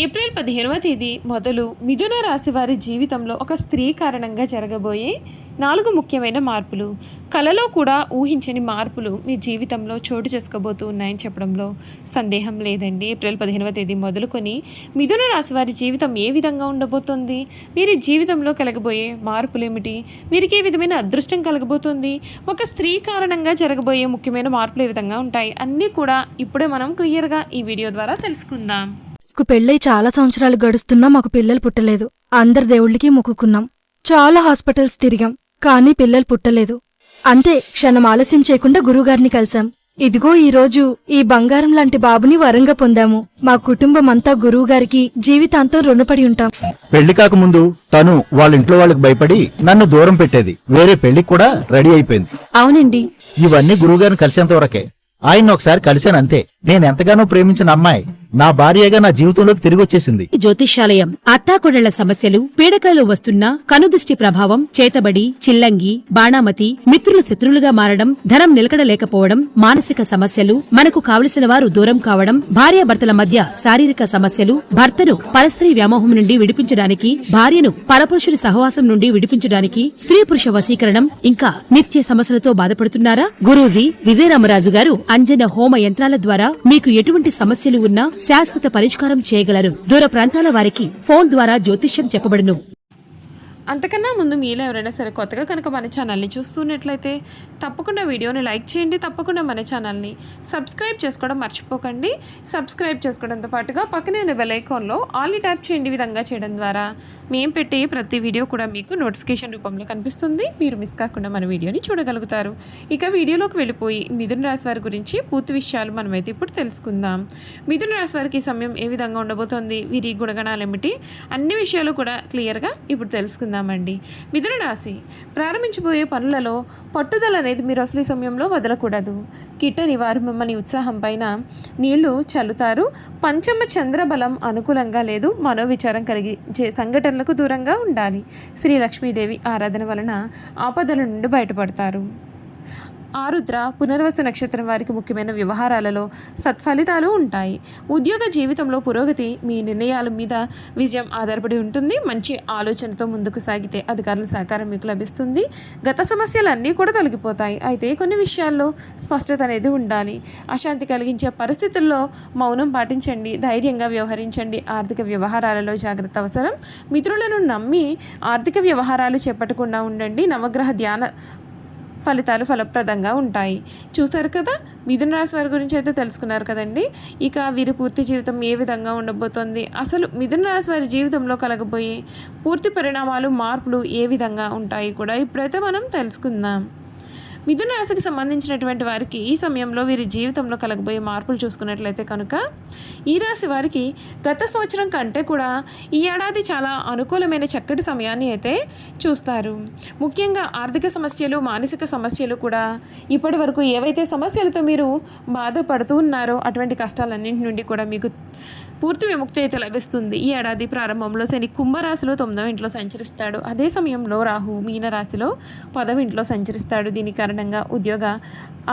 April 15వ తేదీ మొదలు మిథున రాశి వారి జీవితంలో ఒక స్త్రీ కారణంగా జరగబోయే 4 ముఖ్యమైన మార్పులు, కలలో కూడా ఊహించని మార్పులు మీ జీవితంలో చోటు చేసుకోబోతూ ఉన్నాయని చెప్పడంలో సందేహం లేదండి. ఏప్రిల్ 15వ తేదీ మొదలుకొని మిథున రాశి వారి జీవితం ఏ విధంగా ఉండబోతోంది, వీరి జీవితంలో కలగబోయే మార్పులు ఏమిటి, వీరికి ఏ విధమైన అదృష్టం కలగబోతోంది, ఒక స్త్రీ కారణంగా జరగబోయే ముఖ్యమైన మార్పులు ఏ విధంగా ఉంటాయి, అన్నీ కూడా ఇప్పుడే మనం క్లియర్గా ఈ వీడియో ద్వారా తెలుసుకుందాం. పెళ్ళై చాలా సంవత్సరాలు గడుస్తున్నా మాకు పిల్లలు పుట్టలేదు. అందరి దేవుళ్ళకి మొక్కుకున్నాం. చాలా హాస్పిటల్స్ తిరిగాం, కానీ పిల్లలు పుట్టలేదు. అంతే, క్షణం ఆలస్యం చేయకుండా గురువుగారిని కలిశాం. ఇదిగో ఈ రోజు ఈ బంగారం లాంటి బాబుని వరంగా పొందాము. మా కుటుంబం అంతా గురువుగారికి జీవితాంతం రుణపడి ఉంటాం. పెళ్లి కాకముందు తను వాళ్ళ ఇంట్లో వాళ్ళకి భయపడి నన్ను దూరం పెట్టేది. వేరే పెళ్లికి కూడా రెడీ అయిపోయింది. అవునండి, ఇవన్నీ గురువుగారిని కలిసేంత వరకే. ఆయన్ని ఒకసారి కలిశానంతే. నేనెంతగానో ప్రేమించిన అమ్మాయి నా భార్యగా నా జీవితంలోకి తిరిగి వచ్చేసింది. జ్యోతిష్యాలయం అత్తాకొడళ్ల సమస్యలు, పీడకలు వస్తున్నా, కనుదృష్టి ప్రభావం, చేతబడి, చిల్లంగి, బాణామతి, మిత్రులు శత్రులుగా మారడం, ధనం నిలకడలేకపోవడం, మానసిక సమస్యలు, మనకు కావలసిన వారు దూరం కావడం, భార్యాభర్తల మధ్య శారీరక సమస్యలు, భర్తను పరస్త్రీ వ్యామోహం నుండి విడిపించడానికి, భార్యను పరపురుషుడి సహవాసం నుండి విడిపించడానికి, స్త్రీ పురుష వశీకరణం, ఇంకా నిత్య సమస్యలతో బాధపడుతున్నారా? గురూజీ విజయరామరాజు గారు అంజన హోమ యంత్రాల ద్వారా మీకు ఎటువంటి సమస్యలు ఉన్నా శాశ్వత పరిష్కారం చేయగలరు. దూర ప్రాంతాల వారికి ఫోన్ ద్వారా జ్యోతిష్యం చెప్పబడును. అంతకన్నా ముందు మీలో ఎవరైనా సరే కొత్తగా కనుక మన ఛానల్ని చూస్తున్నట్లయితే తప్పకుండా వీడియోని లైక్ చేయండి. తప్పకుండా మన ఛానల్ని సబ్స్క్రైబ్ చేసుకోవడం మర్చిపోకండి. సబ్స్క్రైబ్ చేసుకోవడంతో పాటుగా పక్కనే ఉన్న బెల్ ఐకాన్లో ఆల్ని ట్యాప్ చేయండి. ఈ విధంగా చేయడం ద్వారా మేము పెట్టే ప్రతి వీడియో కూడా మీకు నోటిఫికేషన్ రూపంలో కనిపిస్తుంది. మీరు మిస్ కాకుండా మన వీడియోని చూడగలుగుతారు. ఇక వీడియోలోకి వెళ్ళిపోయి మిథున రాశి వారి గురించి పూర్తి విషయాలు మనమైతే ఇప్పుడు తెలుసుకుందాం. మిథున రాశి వారికి ఈ సమయం ఏ విధంగా ఉండబోతోంది, వీరి గుణగణాలు ఏమిటి, అన్ని విషయాలు కూడా క్లియర్గా ఇప్పుడు తెలుసుకుందాం. మిథున రాశి ప్రారంభించబోయే పనులలో పట్టుదల అనేది మీరు అసలు సమయంలో వదలకూడదు. కిట్టని వారు మిమ్మల్ని ఉత్సాహం పైన నీళ్లు చల్లుతారు. పంచమ చంద్రబలం అనుకూలంగా లేదు. మనోవిచారం కలిగించే సంఘటనలకు దూరంగా ఉండాలి. శ్రీ లక్ష్మీదేవి ఆరాధన వలన ఆపదల నుండి బయటపడతారు. ఆరుద్ర పునర్వసు నక్షత్రం వారికి ముఖ్యమైన వ్యవహారాలలో సత్ఫలితాలు ఉంటాయి. ఉద్యోగ జీవితంలో పురోగతి మీ నిర్ణయాల మీద విజయం ఆధారపడి ఉంటుంది. మంచి ఆలోచనతో ముందుకు సాగితే అధికారుల సహకారం మీకు లభిస్తుంది. గత సమస్యలన్నీ కూడా తొలగిపోతాయి. అయితే కొన్ని విషయాల్లో స్పష్టత అనేది ఉండాలి. అశాంతి కలిగించే పరిస్థితుల్లో మౌనం పాటించండి. ధైర్యంగా వ్యవహరించండి. ఆర్థిక వ్యవహారాలలో జాగ్రత్త అవసరం. మిత్రులను నమ్మి ఆర్థిక వ్యవహారాలు చేపట్టకుండా ఉండండి. నవగ్రహ ధ్యాన ఫలితాలు ఫలప్రదంగా ఉంటాయి. చూసారు కదా, మిథున రాశి వారి గురించి అయితే తెలుసుకున్నారు కదండి. ఇక వీరి పూర్తి జీవితం ఏ విధంగా ఉండబోతోంది, అసలు మిథున రాశి వారి జీవితంలో కలగబోయే పూర్తి పరిణామాలు, మార్పులు ఏ విధంగా ఉంటాయి కూడా ఇప్పుడైతే మనం తెలుసుకుందాం. మిథున రాశికి సంబంధించినటువంటి వారికి ఈ సమయంలో వీరి జీవితంలో కలగబోయే మార్పులు చూసుకున్నట్లయితే కనుక ఈ రాశి వారికి గత సంవత్సరం కంటే కూడా ఈ ఏడాది చాలా అనుకూలమైన చక్కటి సమయాన్ని అయితే చూస్తారు. ముఖ్యంగా ఆర్థిక సమస్యలు, మానసిక సమస్యలు కూడా ఇప్పటి వరకు ఏవైతే సమస్యలతో మీరు బాధపడుతూ ఉన్నారో అటువంటి కష్టాలన్నింటి నుండి కూడా మీకు పూర్తి విముక్తి అయితే లభిస్తుంది. ఈ ఏడాది ప్రారంభంలో శని కుంభరాశిలో 9వ ఇంట్లో సంచరిస్తాడు. అదే సమయంలో రాహు మీనరాశిలో 10వ ఇంట్లో సంచరిస్తాడు. దీని కారణంగా ఉద్యోగ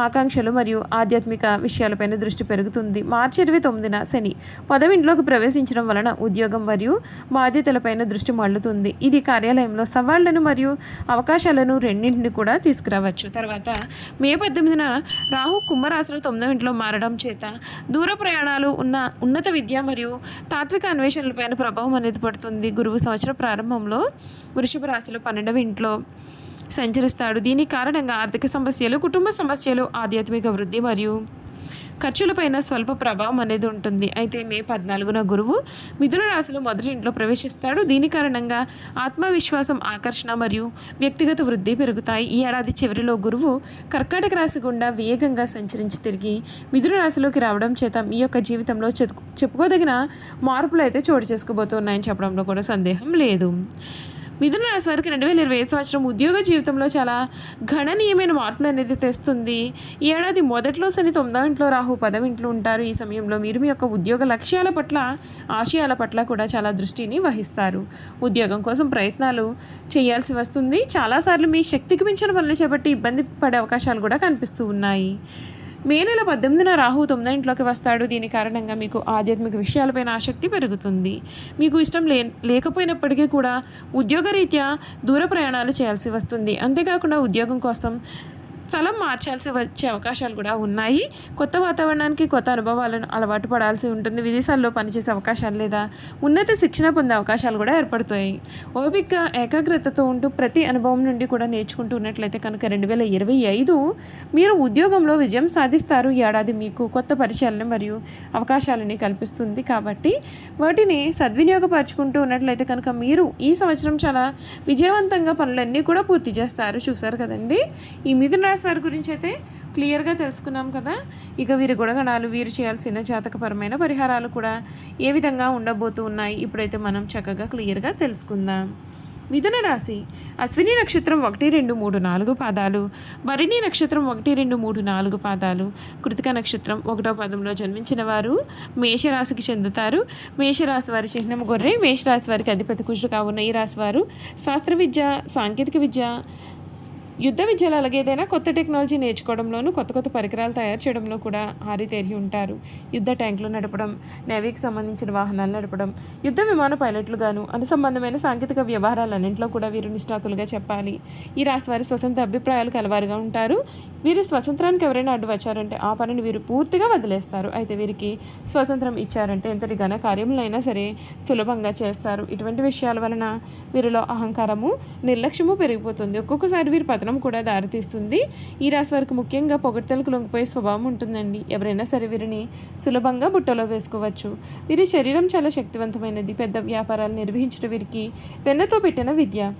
ఆకాంక్షలు మరియు ఆధ్యాత్మిక విషయాలపైన దృష్టి పెరుగుతుంది. మార్చి 29న శని 10వ ఇంట్లోకి ప్రవేశించడం వలన ఉద్యోగం మరియు బాధ్యతలపైన దృష్టి మళ్ళుతుంది. ఇది కార్యాలయంలో సవాళ్లను మరియు అవకాశాలను రెండింటిని కూడా తీసుకురావచ్చు. తర్వాత మే 18న రాహు కుంభరాశిలో 9వ ఇంట్లో మారడం చేత దూర ప్రయాణాలు, ఉన్నత విద్య మరియు తాత్విక అన్వేషణలపైన ప్రభావం అనేది పడుతుంది. గురువు సంవత్సరం ప్రారంభంలో వృషభ రాశిలో 12వ ఇంట్లో సంచరిస్తాడు. దీని కారణంగా ఆర్థిక సమస్యలు, కుటుంబ సమస్యలు, ఆధ్యాత్మిక వృద్ధి మరియు ఖర్చులపైన స్వల్ప ప్రభావం అనేది ఉంటుంది. అయితే మే 14న గురువు మిథున రాశిలో మొదటి ఇంట్లో ప్రవేశిస్తాడు. దీని కారణంగా ఆత్మవిశ్వాసం, ఆకర్షణ మరియు వ్యక్తిగత వృద్ధి పెరుగుతాయి. ఈ ఏడాది చివరిలో గురువు కర్కాటక రాశి గుండా వేగంగా సంచరించి తిరిగి మిథున రాశిలోకి రావడం చేత మీ యొక్క జీవితంలో చెప్పుకోదగిన మార్పులు అయితే చోటు చేసుకోబోతున్నాయని చెప్పడంలో కూడా సందేహం లేదు. మిథున రాశి వారికి 2020 సంవత్సరం ఉద్యోగ జీవితంలో చాలా గణనీయమైన మార్పులు అనేది తెస్తుంది. ఈ ఏడాది మొదట్లో శని 9వ ఇంట్లో, రాహు 10వ ఇంట్లో ఉంటారు. ఈ సమయంలో మీరు మీ యొక్క ఉద్యోగ లక్ష్యాల పట్ల, ఆశయాల పట్ల కూడా చాలా దృష్టిని వహిస్తారు. ఉద్యోగం కోసం ప్రయత్నాలు చేయాల్సి వస్తుంది. చాలాసార్లు మీ శక్తికి మించిన పనులు చేపట్టి ఇబ్బంది పడే అవకాశాలు కూడా కనిపిస్తూ ఉన్నాయి. మే నెల 18న రాహు 9వ ఇంట్లోకి వస్తాడు. దీని కారణంగా మీకు ఆధ్యాత్మిక విషయాలపైన ఆసక్తి పెరుగుతుంది. మీకు ఇష్టం లేకపోయినప్పటికీ కూడా ఉద్యోగరీత్యా దూర ప్రయాణాలు చేయాల్సి వస్తుంది. అంతేకాకుండా ఉద్యోగం కోసం స్థలం మార్చాల్సి వచ్చే అవకాశాలు కూడా ఉన్నాయి. కొత్త వాతావరణానికి కొత్త అనుభవాలను అలవాటు పడాల్సి ఉంటుంది. విదేశాల్లో పనిచేసే అవకాశాలు లేదా ఉన్నత శిక్షణ పొందే అవకాశాలు కూడా ఏర్పడతాయి. ఓపిక ఏకాగ్రతతో ఉంటూ ప్రతి అనుభవం నుండి కూడా నేర్చుకుంటూ ఉన్నట్లయితే కనుక 2025 మీరు ఉద్యోగంలో విజయం సాధిస్తారు. ఏడాది మీకు కొత్త పరిచయాలను మరియు అవకాశాలని కల్పిస్తుంది. కాబట్టి వాటిని సద్వినియోగపరుచుకుంటూ ఉన్నట్లయితే కనుక మీరు ఈ సంవత్సరం చాలా విజయవంతంగా పనులన్నీ కూడా పూర్తి చేస్తారు. చూసారు కదండి, ఈ మిథున రాశి వారి గురించి అయితే క్లియర్గా తెలుసుకున్నాం కదా. ఇక వీరి గుణగణాలు, వీరు చేయాల్సిన జాతకపరమైన పరిహారాలు కూడా ఏ విధంగా ఉండబోతూ ఉన్నాయి ఇప్పుడైతే మనం చక్కగా క్లియర్గా తెలుసుకుందాం. మిథున రాశి అశ్విని నక్షత్రం 1, 2, 3, 4 పాదాలు, భరణి నక్షత్రం 1, 2, 3, 4 పాదాలు, కృతిక నక్షత్రం 1వ పదంలో జన్మించిన వారు మేషరాశికి చెందుతారు. మేషరాశి వారి చిహ్నం గొర్రె. మేషరాశి వారికి అధిపతి కుజుడు కావున్న ఈ రాశి వారు శాస్త్ర విద్య, సాంకేతిక విద్య, యుద్ధ విద్యలు, అలాగే ఏదైనా కొత్త టెక్నాలజీ నేర్చుకోవడంలోనూ కొత్త పరికరాలు తయారు చేయడంలో కూడా ఆరితేరి ఉంటారు. యుద్ధ ట్యాంకులు నడపడం, నేవీకి సంబంధించిన వాహనాలు నడపడం, యుద్ధ విమాన పైలట్లుగాను అనుసంబంధమైన సాంకేతిక వ్యవహారాలన్నింటిలో కూడా వీరు నిష్ణాతులుగా చెప్పాలి. ఈ రాశి వారి స్వతంత్ర అభిప్రాయాలు కలవారుగా ఉంటారు. వీరి స్వతంత్రానికి ఎవరైనా అడ్డు వచ్చారంటే ఆ పనిని వీరు పూర్తిగా వదిలేస్తారు. అయితే వీరికి స్వతంత్రం ఇచ్చారంటే ఎంతటి ఘన కార్యములైనా సరే సులభంగా చేస్తారు. ఇటువంటి విషయాల వలన వీరిలో అహంకారము, నిర్లక్ష్యము పెరిగిపోతుంది. ఒక్కొక్కసారి వీరి పతనం కూడా దారితీస్తుంది. ఈ రాశి వారికి ముఖ్యంగా పొగడ్తలకు లొంగిపోయే స్వభావం ఉంటుందండి. ఎవరైనా సరే వీరిని సులభంగా బుట్టలో వేసుకోవచ్చు. వీరి శరీరం చాలా శక్తివంతమైనది. పెద్ద వ్యాపారాలు నిర్వహించడం వీరికి వెన్నతో పెట్టిన విద్య.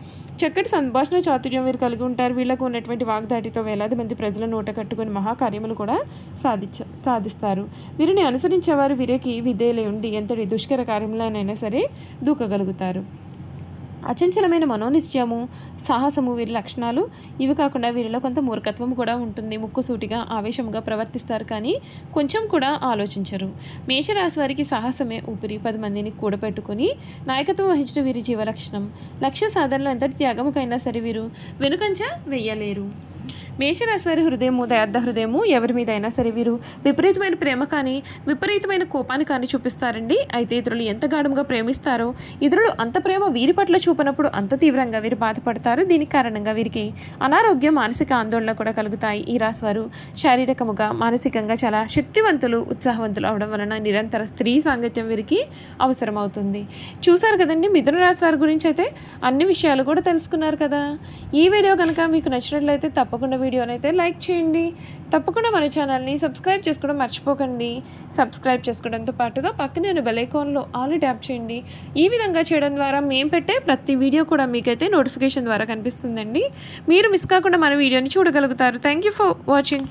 చక్కటి సంభాషణ చాతుర్యం వీరు కలిగి ఉంటారు. వీళ్లకు ఉన్నటువంటి వాగ్దాటితో వేలాది మంది ప్రజల నోట కట్టుకుని మహాకార్యములు కూడా సాధిస్తారు. వీరిని అనుసరించేవారు వీరికి విధేయులై ఉండి ఎంతటి దుష్కర కార్యములనైనా సరే దూకగలుగుతారు. అచంచలమైన మనోనిశ్చయము, సాహసము వీరి లక్షణాలు. ఇవి కాకుండా వీరిలో కొంత మూర్ఖత్వం కూడా ఉంటుంది. ముక్కుసూటిగా ఆవేశంగా ప్రవర్తిస్తారు, కానీ కొంచెం కూడా ఆలోచించరు. మేషరాశి వారికి సాహసమే ఊపిరి. 10 మందిని కూడపెట్టుకుని నాయకత్వం వహించడం వీరి జీవలక్షణం. లక్ష్య సాధనలో ఎంతటి త్యాగముకైనా సరే వీరు వెనుకంచ వెయ్యలేరు. మేషరాశి వారి హృదయము దయార్థ హృదయము. ఎవరి మీద అయినా సరే వీరు విపరీతమైన ప్రేమ కానీ విపరీతమైన కోపాన్ని కానీ చూపిస్తారండి. అయితే ఇతరులు ఎంత గాఢంగా ప్రేమిస్తారో ఇతరులు అంత ప్రేమ వీరి పట్ల చూపినప్పుడు అంత తీవ్రంగా వీరు బాధపడతారు. దీనికి కారణంగా వీరికి అనారోగ్యం, మానసిక ఆందోళన కూడా కలుగుతాయి. ఈ రాశి వారు శారీరకముగా, మానసికంగా చాలా శక్తివంతులు, ఉత్సాహవంతులు అవడం వలన నిరంతర స్త్రీ సాంగత్యం వీరికి అవసరమవుతుంది. చూసారు కదండి, మిథున రాశి వారి గురించి అయితే అన్ని విషయాలు కూడా తెలుసుకున్నారు కదా. ఈ వీడియో కనుక మీకు నచ్చినట్లయితే తప్పకుండా వీడియోని అయితే లైక్ చేయండి. తప్పకుండా మన ఛానల్ని సబ్స్క్రైబ్ చేసుకోవడం మర్చిపోకండి. సబ్స్క్రైబ్ చేసుకోవడంతో పాటుగా పక్కనే బెల్ ఐకాన్లో ఆల్ ట్యాప్ చేయండి. ఈ విధంగా చేయడం ద్వారా మేము పెట్టే ప్రతి వీడియో కూడా మీకైతే నోటిఫికేషన్ ద్వారా కనిపిస్తుందండి. మీరు మిస్ కాకుండా మన వీడియోని చూడగలుగుతారు. Thank you for watching.